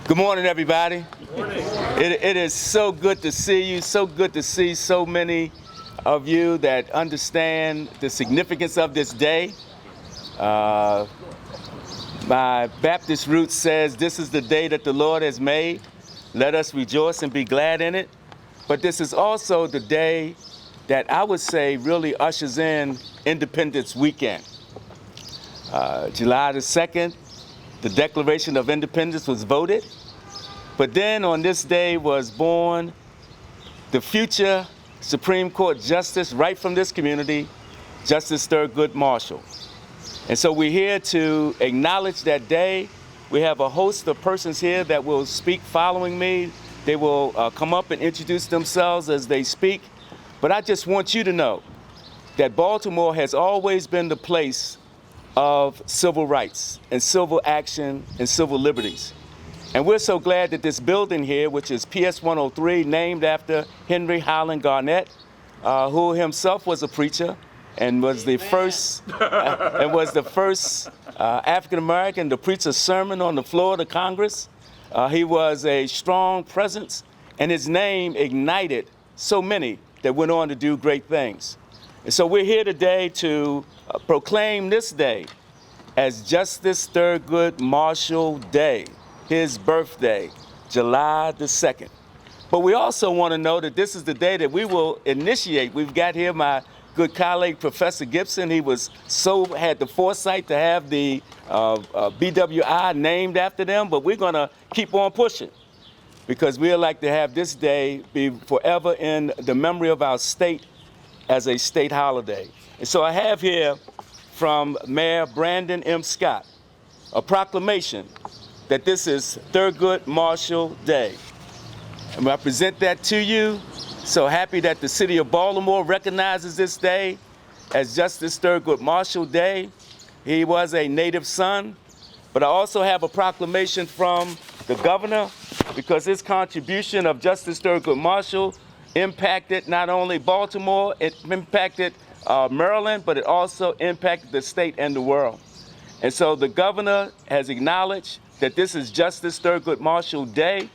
Good morning, everybody. Good morning. It is so good to see you, so good to see so many of you that understand the significance of this day. My Baptist root says, this is the day that the Lord has made. Let us rejoice and be glad in it. But this is also the day that I would say really ushers in Independence Weekend. July the 2nd, the Declaration of Independence was voted. But then on this day was born the future Supreme Court Justice right from this community, Justice Thurgood Marshall. And so we're here to acknowledge that day. We have a host of persons here that will speak following me. They will come up and introduce themselves as they speak. But I just want you to know that Baltimore has always been the place of civil rights and civil action and civil liberties. And we're so glad that this building here, which is PS 103, named after Henry Highland Garnett, who himself was a preacher and was the first African American to preach a sermon on the floor of the Congress. He was a strong presence, and his name ignited so many that went on to do great things. And so we're here today to proclaim this day as Justice Thurgood Marshall Day, his birthday, July the 2nd. But we also want to know that this is the day that we will initiate. We've got here my good colleague, Professor Gibson. He had the foresight to have the BWI named after them, but we're going to keep on pushing because we'd like to have this day be forever in the memory of our state as a state holiday. And so I have here from Mayor Brandon M. Scott a proclamation that this is Thurgood Marshall Day. And I present that to you. So happy that the city of Baltimore recognizes this day as Justice Thurgood Marshall Day. He was a native son, but I also have a proclamation from the governor because his contribution of Justice Thurgood Marshall impacted not only Baltimore, it impacted Maryland, but it also impacted the state and the world. And so the governor has acknowledged that this is Justice Thurgood Marshall Day.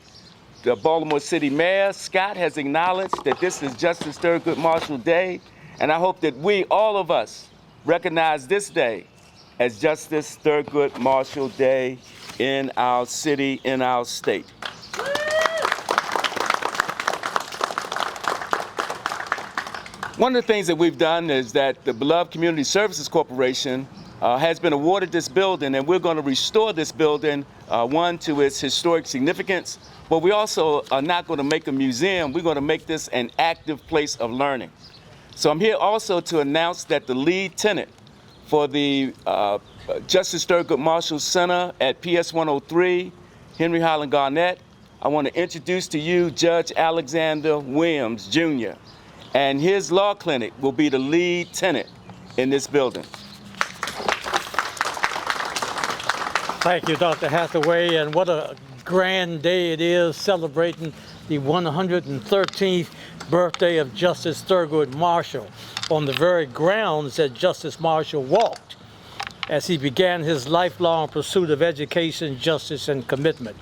The Baltimore City Mayor, Scott, has acknowledged that this is Justice Thurgood Marshall Day. And I hope that we, all of us, recognize this day as Justice Thurgood Marshall Day in our city, in our state. One of the things that we've done is that the beloved Community Services Corporation has been awarded this building, and we're going to restore this building, one, to its historic significance, but we also are not going to make a museum. We're going to make this an active place of learning. So I'm here also to announce that the lead tenant for the Justice Thurgood Marshall Center at PS 103, Henry Highland Garnett, I want to introduce to you Judge Alexander Williams, Jr., and his law clinic will be the lead tenant in this building. Thank you, Dr. Hathaway, and what a grand day it is celebrating the 113th birthday of Justice Thurgood Marshall on the very grounds that Justice Marshall walked as he began his lifelong pursuit of education, justice, and commitment.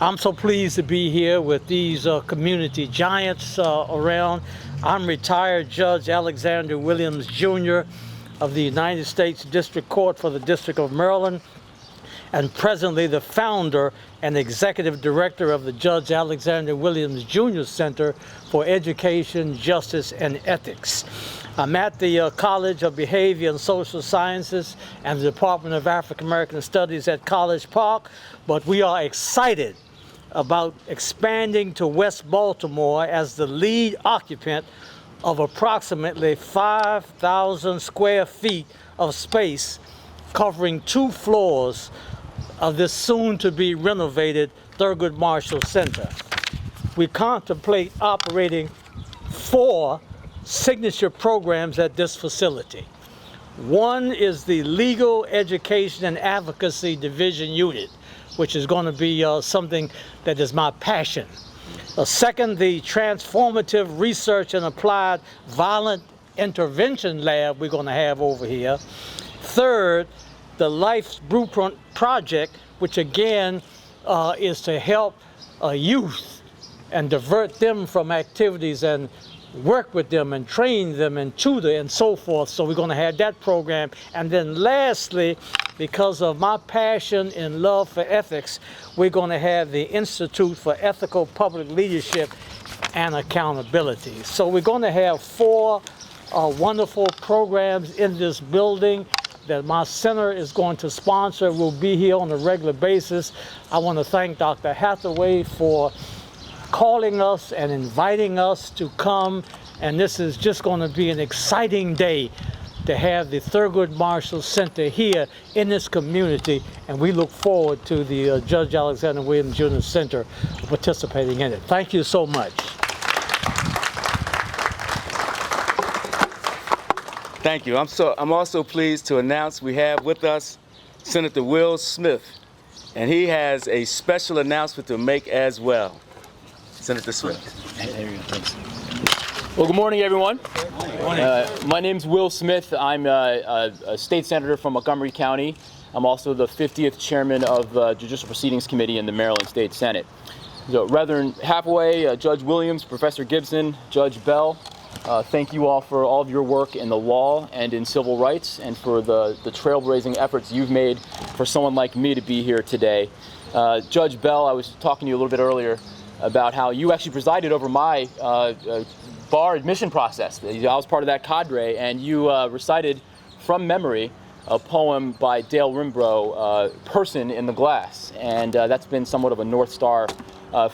I'm so pleased to be here with these community giants around. I'm retired Judge Alexander Williams, Jr. of the United States District Court for the District of Maryland, and presently the founder and executive director of the Judge Alexander Williams Jr. Center for Education, Justice, and Ethics. I'm at the College of Behavior and Social Sciences and the Department of African American Studies at College Park, but we are excited about expanding to West Baltimore as the lead occupant of approximately 5,000 square feet of space covering 2 floors of this soon-to-be renovated Thurgood Marshall Center. We contemplate operating 4 signature programs at this facility. One is the Legal Education and Advocacy Division Unit, which is going to be something that is my passion. Second, the Transformative Research and Applied Violent Intervention Lab we're going to have over here. Third, the Life's Blueprint Project, which again is to help youth and divert them from activities and work with them and train them and tutor and so forth. So we're going to have that program. And then lastly, because of my passion and love for ethics, we're going to have the Institute for Ethical Public Leadership and Accountability. So we're going to have 4 wonderful programs in this building that my center is going to sponsor. We'll be here on a regular basis. I want to thank Dr. Hathaway for calling us and inviting us to come, and this is just going to be an exciting day to have the Thurgood Marshall Center here in this community, and we look forward to the Judge Alexander Williams Jr. Center participating in it. Thank you so much. Thank you. I'm also pleased to announce we have with us Senator Will Smith, and he has a special announcement to make as well. Senator Smith. There you go. Thanks. Well, good morning, everyone. Good morning. My name's Will Smith. I'm a state senator from Montgomery County. I'm also the 50th chairman of the Judicial Proceedings Committee in the Maryland State Senate. So, Reverend Hathaway, Judge Williams, Professor Gibson, Judge Bell, thank you all for all of your work in the law and in civil rights, and for the trailblazing efforts you've made for someone like me to be here today. Judge Bell, I was talking to you a little bit earlier about how you actually presided over my bar admission process. I was part of that cadre, and you recited from memory a poem by Dale Rimbrough, Person in the Glass, and that's been somewhat of a North Star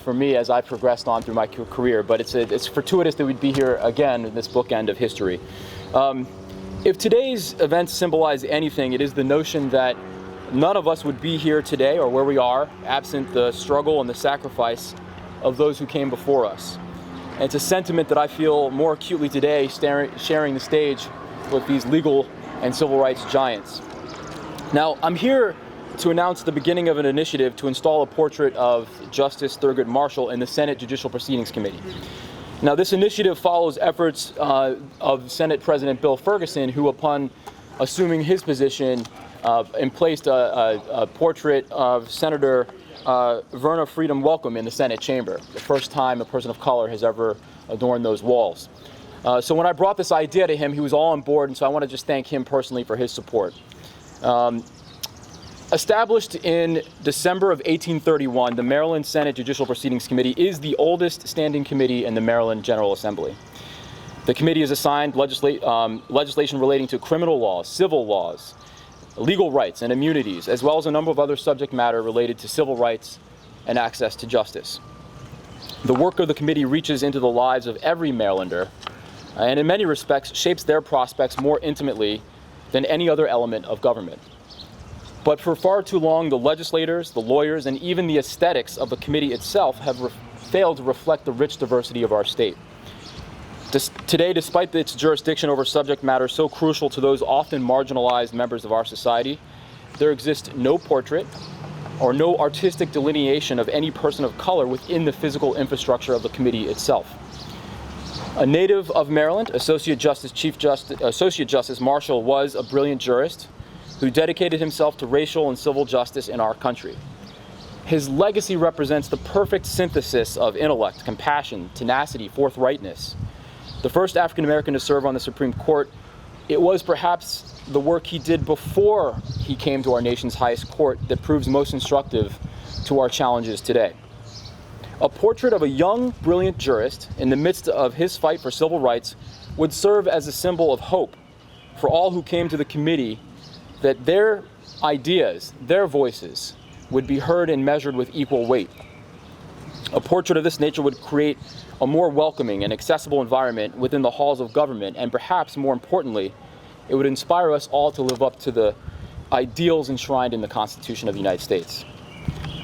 for me as I progressed on through my career. But it's fortuitous that we'd be here again in this bookend of history. If today's events symbolize anything, it is the notion that none of us would be here today or where we are absent the struggle and the sacrifice of those who came before us. And it's a sentiment that I feel more acutely today, sharing the stage with these legal and civil rights giants. Now, I'm here to announce the beginning of an initiative to install a portrait of Justice Thurgood Marshall in the Senate Judicial Proceedings Committee. Now, this initiative follows efforts of Senate President Bill Ferguson, who, upon assuming his position, emplaced a portrait of Senator Verna Freedom Welcome in the Senate chamber, the first time a person of color has ever adorned those walls. So when I brought this idea to him, he was all on board, and so I want to just thank him personally for his support. Established in December of 1831, the Maryland Senate Judicial Proceedings Committee is the oldest standing committee in the Maryland General Assembly. The committee is assigned legislation relating to criminal laws, civil laws, legal rights and immunities, as well as a number of other subject matter related to civil rights and access to justice. The work of the committee reaches into the lives of every Marylander, and in many respects shapes their prospects more intimately than any other element of government. But for far too long, the legislators, the lawyers, and even the aesthetics of the committee itself have failed to reflect the rich diversity of our state. Today, despite its jurisdiction over subject matter so crucial to those often marginalized members of our society, there exists no portrait or no artistic delineation of any person of color within the physical infrastructure of the committee itself. A native of Maryland, Associate Justice Marshall was a brilliant jurist who dedicated himself to racial and civil justice in our country. His legacy represents the perfect synthesis of intellect, compassion, tenacity, forthrightness. The first African American to serve on the Supreme Court, it was perhaps the work he did before he came to our nation's highest court that proves most instructive to our challenges today. A portrait of a young, brilliant jurist in the midst of his fight for civil rights would serve as a symbol of hope for all who came to the committee, that their ideas, their voices, would be heard and measured with equal weight. A portrait of this nature would create a more welcoming and accessible environment within the halls of government, and perhaps more importantly, it would inspire us all to live up to the ideals enshrined in the Constitution of the United States.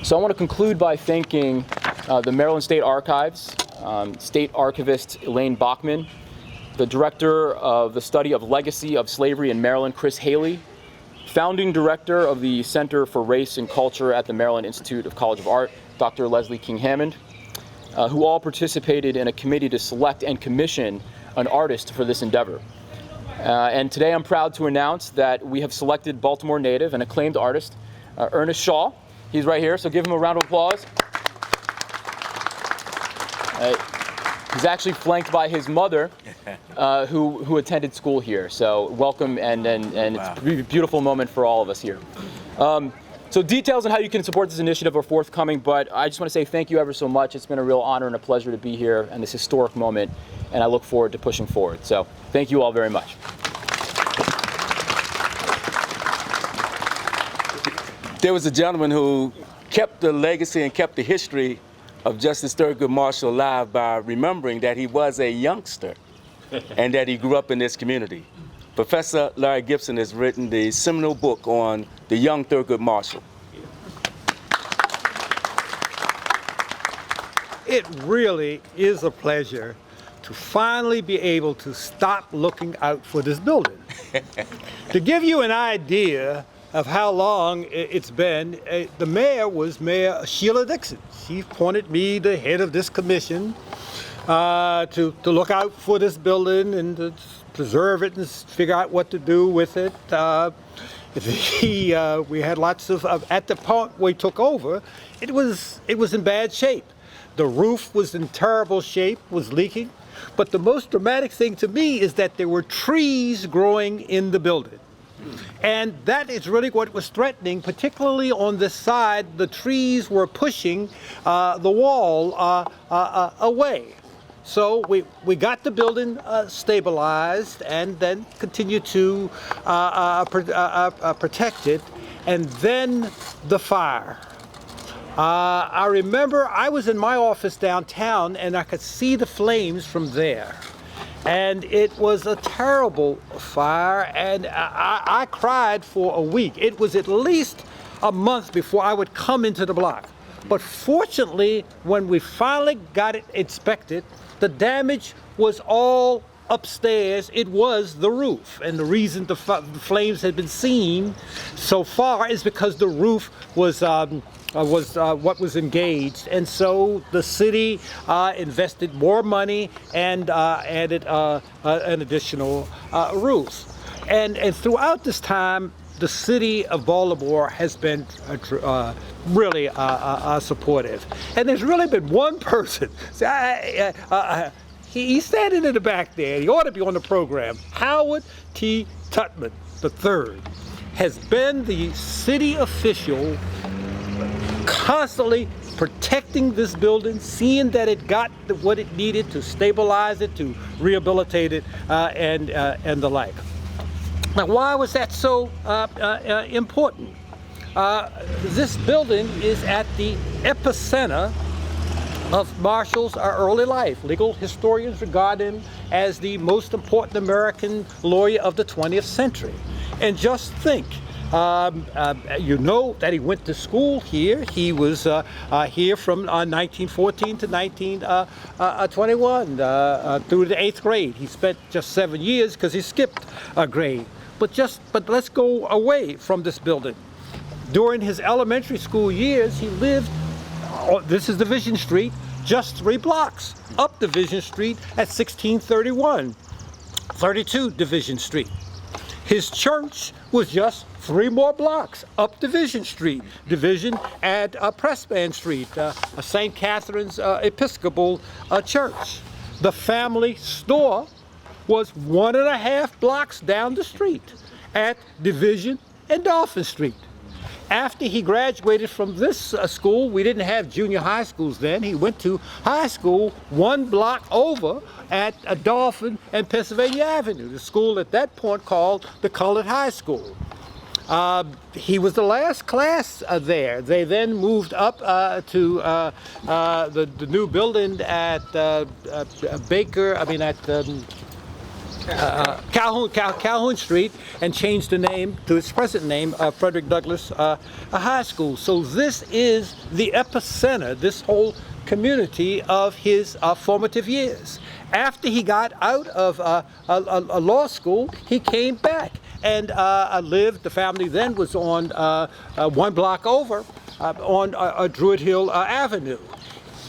So I want to conclude by thanking the Maryland State Archives, State Archivist Elaine Bachman, the Director of the Study of Legacy of Slavery in Maryland, Chris Haley, Founding Director of the Center for Race and Culture at the Maryland Institute of College of Art, Dr. Leslie King Hammond, who all participated in a committee to select and commission an artist for this endeavor. And today I'm proud to announce that we have selected Baltimore native and acclaimed artist Ernest Shaw He's right here, so give him a round of applause. He's actually flanked by his mother, who attended school here. So welcome, and it's a beautiful moment for all of us here. So details on how you can support this initiative are forthcoming, but I just want to say thank you ever so much. It's been a real honor and a pleasure to be here in this historic moment, and I look forward to pushing forward. So thank you all very much. There was a gentleman who kept the legacy and kept the history of Justice Thurgood Marshall alive by remembering that he was a youngster and that he grew up in this community. Professor Larry Gibson has written the seminal book on the young Thurgood Marshall. It really is a pleasure to finally be able to stop looking out for this building. To give you an idea of how long it's been, the mayor was Mayor Sheila Dixon. She appointed me the head of this commission to look out for this building and to preserve it and figure out what to do with it. We had lots of, at the point we took over, it was in bad shape. The roof was in terrible shape, was leaking. But the most dramatic thing to me is that there were trees growing in the building. And that is really what was threatening, particularly on this side. The trees were pushing the wall away. So we got the building stabilized and then continued to protect it. And then the fire. I remember I was in my office downtown and I could see the flames from there. And it was a terrible fire, and I cried for a week. It was at least a month before I would come into the block. But fortunately, when we finally got it inspected, the damage was all upstairs. It was the roof. And the reason the flames had been seen so far is because the roof was what was engaged, and so the city invested more money and added an additional roof. And throughout this time, the city of Baltimore has been really supportive. And there's really been one person. He's standing in the back there. He ought to be on the program. Howard T. Tutman III has been the city official constantly protecting this building, seeing that it got what it needed to stabilize it, to rehabilitate it, and the like. Now, why was that so important? This building is at the epicenter of Marshall's early life. Legal historians regard him as the most important American lawyer of the 20th century. And just think, you know that he went to school here. He was here from 1914 to 1921 through the 8th grade. He spent just 7 years because he skipped a grade. But let's go away from this building. During his elementary school years, he lived, this is Division Street, just 3 blocks up Division Street at 1631, 32 Division Street. His church was just 3 more blocks up Division Street, Division at Pressman Street, St. Catherine's Episcopal Church. The family store was 1.5 blocks down the street at Division and Dolphin Street. After he graduated from this school, we didn't have junior high schools then. He went to high school 1 block over at Dolphin and Pennsylvania Avenue, the school at that point called the Colored High School. He was the last class there. They then moved up to the new building at Calhoun Street, and changed the name to its present name, Frederick Douglass High School. So this is the epicenter, this whole community, of his formative years. After he got out of a law school, he came back and lived. The family then was on 1 block over on Druid Hill Avenue.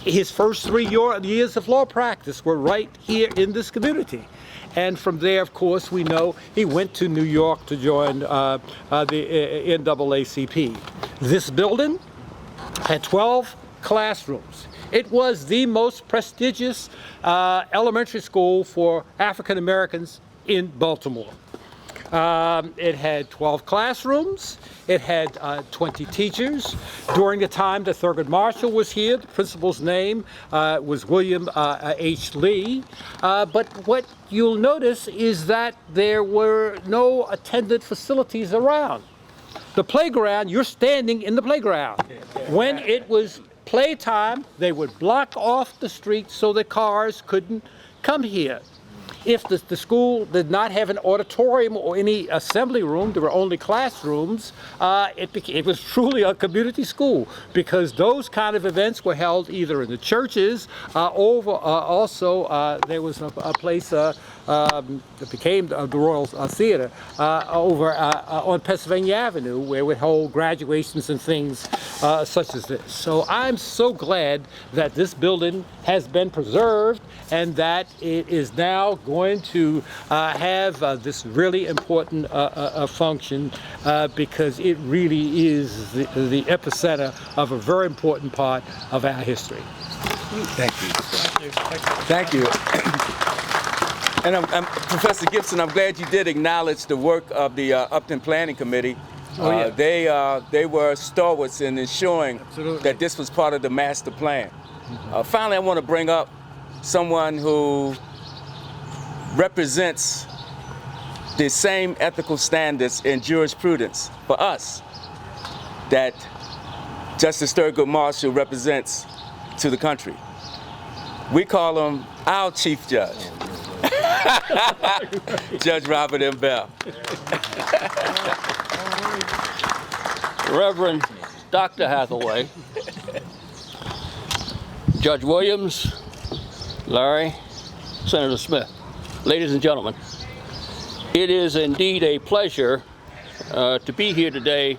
His first 3 years of law practice were right here in this community. And from there, of course, we know he went to New York to join the NAACP. This building had 12 classrooms. It was the most prestigious elementary school for African Americans in Baltimore. It had 12 classrooms. It had 20 teachers. During the time that Thurgood Marshall was here, the principal's name was William H. Lee. But what you'll notice is that there were no attendant facilities around. The playground, you're standing in the playground. When it was playtime, they would block off the street so that cars couldn't come here. If the school did not have an auditorium or any assembly room, there were only classrooms, it was truly a community school, because those kind of events were held either in the churches, also there was a place that became the Royal Theater over on Pennsylvania Avenue, where we hold graduations and things such as this. So I'm so glad that this building has been preserved and that it is now going to have this really important function, because it really is the epicenter of a very important part of our history. Thank you. Thank you. And Professor Gibson, I'm glad you did acknowledge the work of the Upton Planning Committee. Oh, yeah. They were stalwarts in ensuring Absolutely. that this was part of the master plan. Finally, I want to bring up someone who represents the same ethical standards in jurisprudence for us that Justice Thurgood Marshall represents to the country. We call him our Chief Judge, Judge Robert M. Bell. Reverend Dr. Hathaway, Judge Williams, Larry, Senator Smith, ladies and gentlemen, it is indeed a pleasure to be here today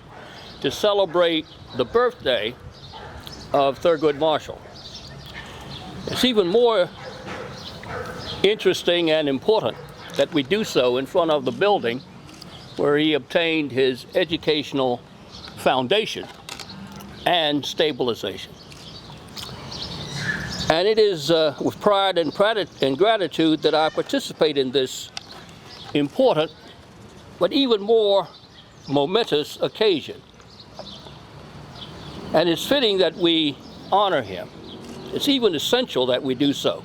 to celebrate the birthday of Thurgood Marshall. It's even more interesting and important that we do so in front of the building where he obtained his educational foundation and stabilization. And it is with pride and gratitude that I participate in this important but even more momentous occasion. And it's fitting that we honor him. It's even essential that we do so.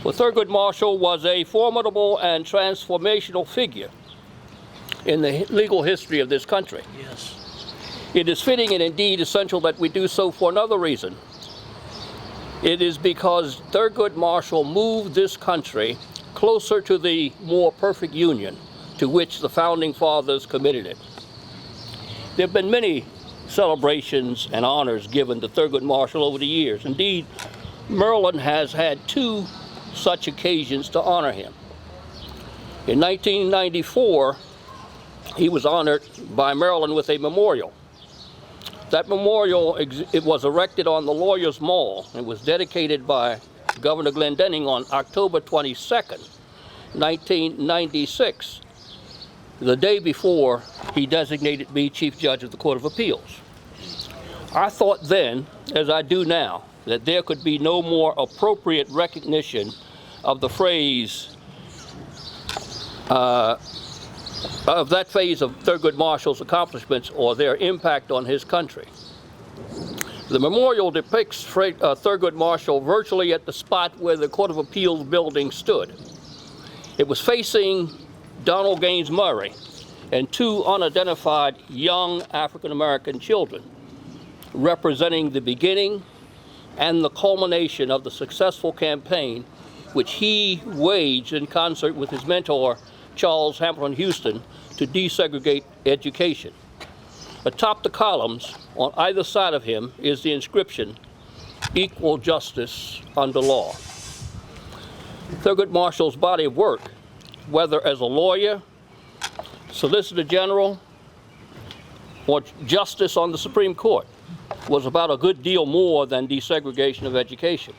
For Thurgood Marshall was a formidable and transformational figure in the legal history of this country. Yes. It is fitting and indeed essential that we do so for another reason. It is because Thurgood Marshall moved this country closer to the more perfect union to which the Founding Fathers committed it. There have been many celebrations and honors given to Thurgood Marshall over the years. Indeed, Maryland has had 2 such occasions to honor him. In 1994, he was honored by Maryland with a memorial. That memorial, it was erected on the Lawyers Mall. It was dedicated by Governor Glendenning on October 22nd, 1996, the day before he designated me Chief Judge of the Court of Appeals. I thought then, as I do now, that there could be no more appropriate recognition of the phrase, of that phase of Thurgood Marshall's accomplishments or their impact on his country. The memorial depicts Thurgood Marshall virtually at the spot where the Court of Appeals building stood. It was facing Donald Gaines Murray and 2 unidentified young African-American children, representing the beginning and the culmination of the successful campaign which he waged in concert with his mentor, Charles Hamilton Houston, to desegregate education. Atop the columns on either side of him is the inscription, "Equal justice under law." Thurgood Marshall's body of work, whether as a lawyer, Solicitor General, or justice on the Supreme Court, was about a good deal more than desegregation of education.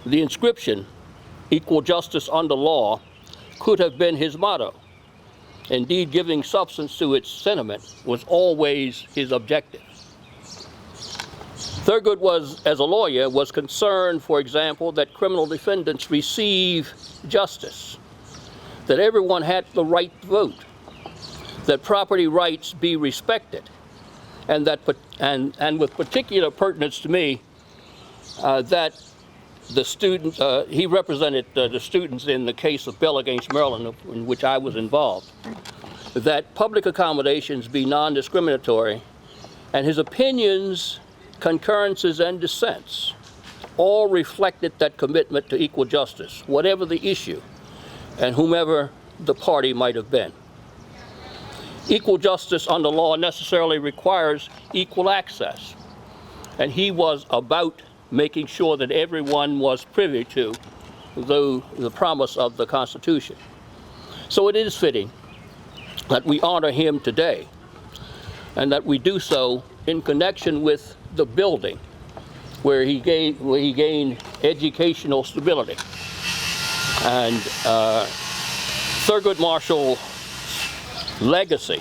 The inscription, "Equal justice under law," could have been his motto. Indeed, giving substance to its sentiment was always his objective. Thurgood was, as a lawyer, was concerned, for example, that criminal defendants receive justice, that everyone had the right to vote, that property rights be respected, and that, and with particular pertinence to me, that the students, he represented the students in the case of Bell against Maryland, in which I was involved, that public accommodations be non-discriminatory, and his opinions, concurrences, and dissents all reflected that commitment to equal justice, whatever the issue, and whomever the party might have been. Equal justice under law necessarily requires equal access, and he was about making sure that everyone was privy to the promise of the Constitution. So it is fitting that we honor him today, and that we do so in connection with the building where he gained educational stability. And Thurgood Marshall's legacy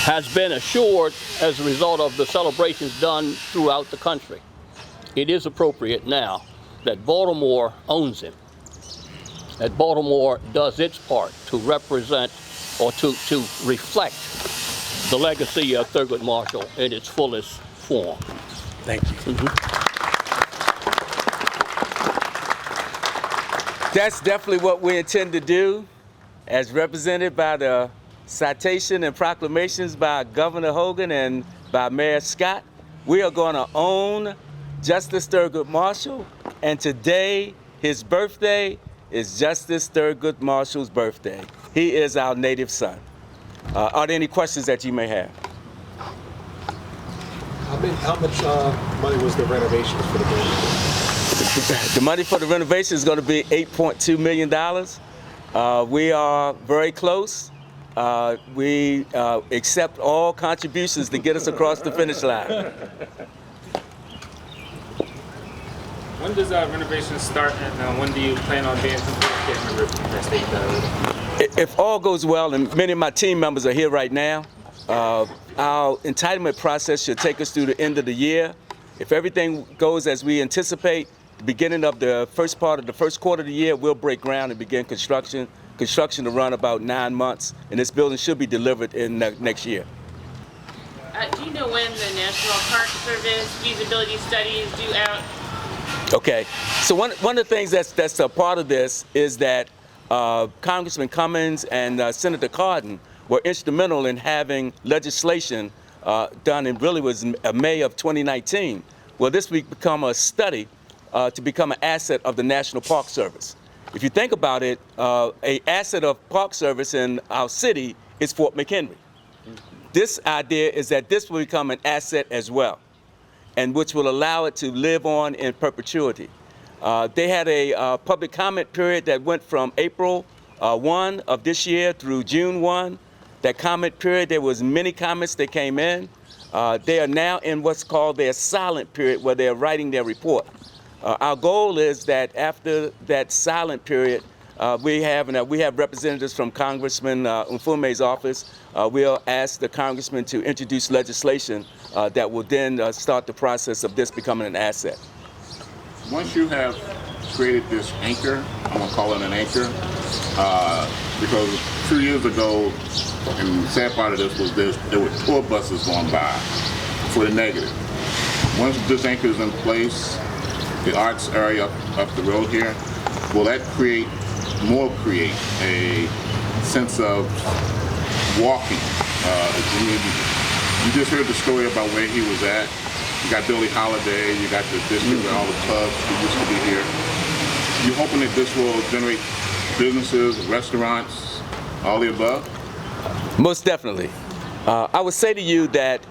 has been assured as a result of the celebrations done throughout the country. It is appropriate now that Baltimore owns him, that Baltimore does its part to represent or to reflect the legacy of Thurgood Marshall in its fullest form. Thank you. That's definitely what we intend to do, as represented by the citation and proclamations by Governor Hogan and by Mayor Scott. We are going to own Justice Thurgood Marshall, and today, his birthday, is Justice Thurgood Marshall's birthday. He is our native son. Are there any questions that you may have? How much money was the renovations for the building? The money for the renovation is going to be $8.2 million. We are very close. We accept all contributions to get us across the finish line. When does renovation start, and when do you plan on being complete? I can't remember if that state does. If all goes well, and many of my team members are here right now, our entitlement process should take us through the end of the year. If everything goes as we anticipate, the beginning of the first part of the first quarter of the year, we'll break ground and begin construction. Construction to run about 9 months, and this building should be delivered in next year. Do you know when the National Park Service feasibility study is due out? Okay, so one of the things that's a part of this is that Congressman Cummings and Senator Cardin were instrumental in having legislation done, and really was May of 2019. Well, this will become a study to become an asset of the National Park Service. If you think about it, an asset of Park Service in our city is Fort McHenry. This idea is that this will become an asset as well, and which will allow it to live on in perpetuity. They had a public comment period that went from April 1 of this year through June 1. That comment period, there was many comments that came in. They are now in what's called their silent period, where they're writing their report. Our goal is that after that silent period, we have representatives from Congressman Mfume's office. We'll ask the congressman to introduce legislation that will then start the process of this becoming an asset. Once you have created this anchor, I'm going to call it an anchor, because 2 years ago, and the sad part of this was there were tour buses going by for the negative. Once this anchor is in place, the arts area up the road here, will that create a sense of walking? You just heard the story about where he was at. You got Billie Holiday, you got the district where all the clubs that used to be here. You hoping that this will generate businesses, restaurants, all the above? Most definitely. I would say to you that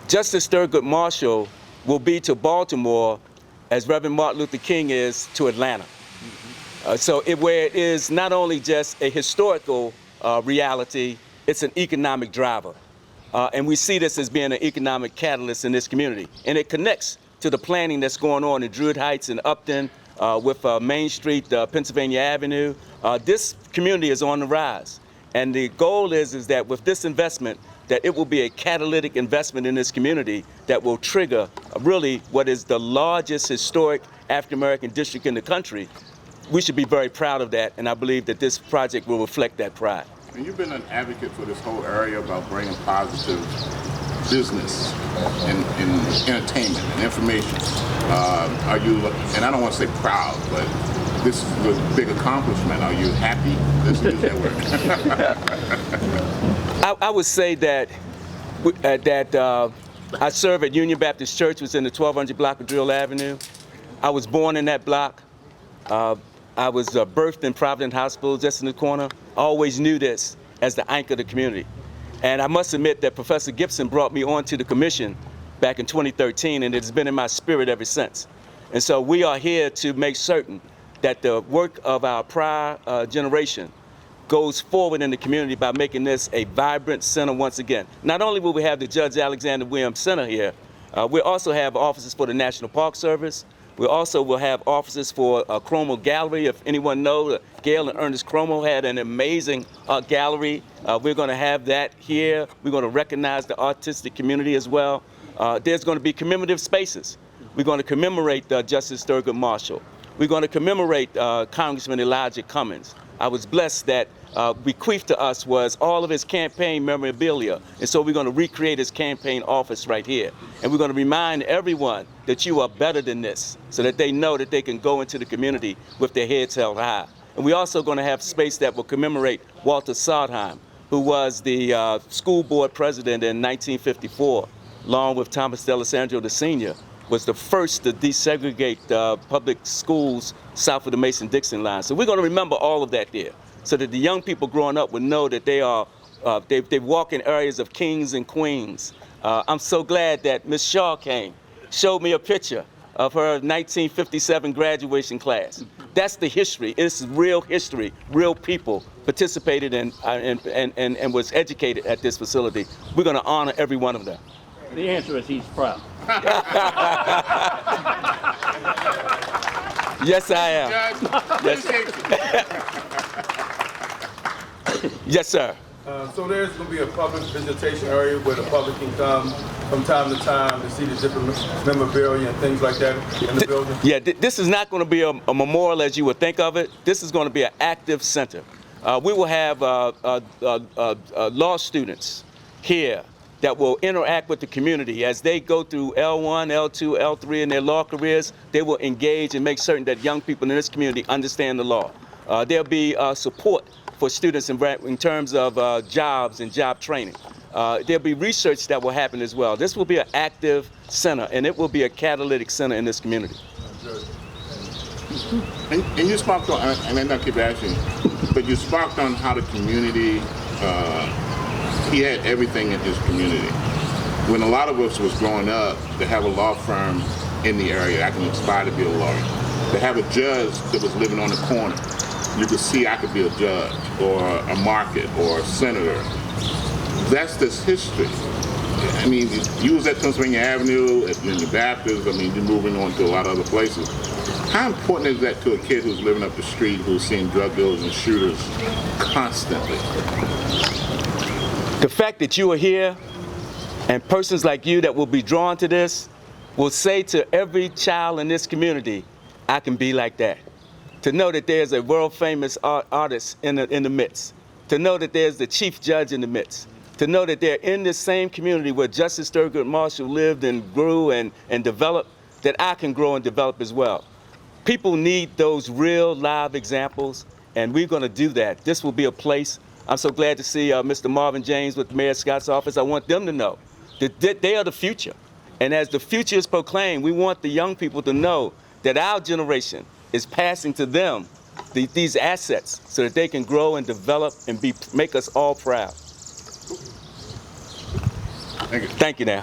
Justice Thurgood Marshall will be to Baltimore as Reverend Martin Luther King is to Atlanta. Where it is not only just a historical reality, it's an economic driver. And we see this as being an economic catalyst in this community. And it connects to the planning that's going on in Druid Heights and Upton with Main Street, Pennsylvania Avenue. This community is on the rise. And the goal is that with this investment, that it will be a catalytic investment in this community that will trigger really what is the largest historic African-American district in the country. We should be very proud of that, and I believe that this project will reflect that pride. And you've been an advocate for this whole area about bringing positive business and entertainment and information. Are you, and I don't want to say proud, but this is a big accomplishment. Are you happy? Let's use that word. I would say that I serve at Union Baptist Church, which is in the 1200 block of Drill Avenue. I was born in that block. I was birthed in Providence Hospital, just in the corner. I always knew this as the anchor of the community. And I must admit that Professor Gibson brought me onto the commission back in 2013, and it's been in my spirit ever since. And so we are here to make certain that the work of our prior generation goes forward in the community by making this a vibrant center once again. Not only will we have the Judge Alexander Williams Center here, we also have offices for the National Park Service. We also will have offices for Chromo Gallery. If anyone knows, Gail and Ernest Chromo had an amazing gallery. We're going to have that here. We're going to recognize the artistic community as well. There's going to be commemorative spaces. We're going to commemorate Justice Thurgood Marshall. We're going to commemorate Congressman Elijah Cummings. I was blessed that bequeathed to us was all of his campaign memorabilia. And so we're going to recreate his campaign office right here. And we're going to remind everyone that you are better than this, so that they know that they can go into the community with their heads held high. And we're also going to have space that will commemorate Walter Sondheim, who was the school board president in 1954, along with Thomas D'Alessandro the Sr., was the first to desegregate public schools south of the Mason-Dixon line. So we're going to remember all of that there, so that the young people growing up would know that they are, they walk in areas of kings and queens. I'm so glad that Ms. Shaw came, showed me a picture of her 1957 graduation class. That's the history. It's real history. Real people participated in and was educated at this facility. We're going to honor every one of them. The answer is he's proud. Yes, I am. Yes, sir. So there's going to be a public visitation area where the public can come from time to time to see the different memorabilia and things like that in the building? Yeah, this is not going to be a memorial as you would think of it. This is going to be an active center. We will have law students here that will interact with the community as they go through L1, L2, L3 in their law careers. They will engage and make certain that young people in this community understand the law. There'll be support for students in terms of jobs and job training. There'll be research that will happen as well. This will be an active center, and it will be a catalytic center in this community. And you sparked on, and I keep asking, but you sparked on how the community, he had everything in his community. When a lot of us was growing up, to have a law firm in the area, I can aspire to be a lawyer. To have a judge that was living on the corner, you could see I could be a judge, or a market, or a senator. That's this history. I mean, you was at Pennsylvania Avenue, at Union Baptist, I mean, you're moving on to a lot of other places. How important is that to a kid who's living up the street, who's seeing drug dealers and shooters constantly? The fact that you are here, and persons like you that will be drawn to this, will say to every child in this community, I can be like that. To know that there's a world-famous artist in the midst. To know that there's the chief judge in the midst. To know that they're in this same community where Justice Thurgood Marshall lived and grew and developed, that I can grow and develop as well. People need those real live examples, and we're going to do that. This will be a place. I'm so glad to see Mr. Marvin James with Mayor Scott's office. I want them to know that they are the future. And as the future is proclaimed, we want the young people to know that our generation is passing to them these assets so that they can grow and develop and make us all proud. Thank you. Thank you now.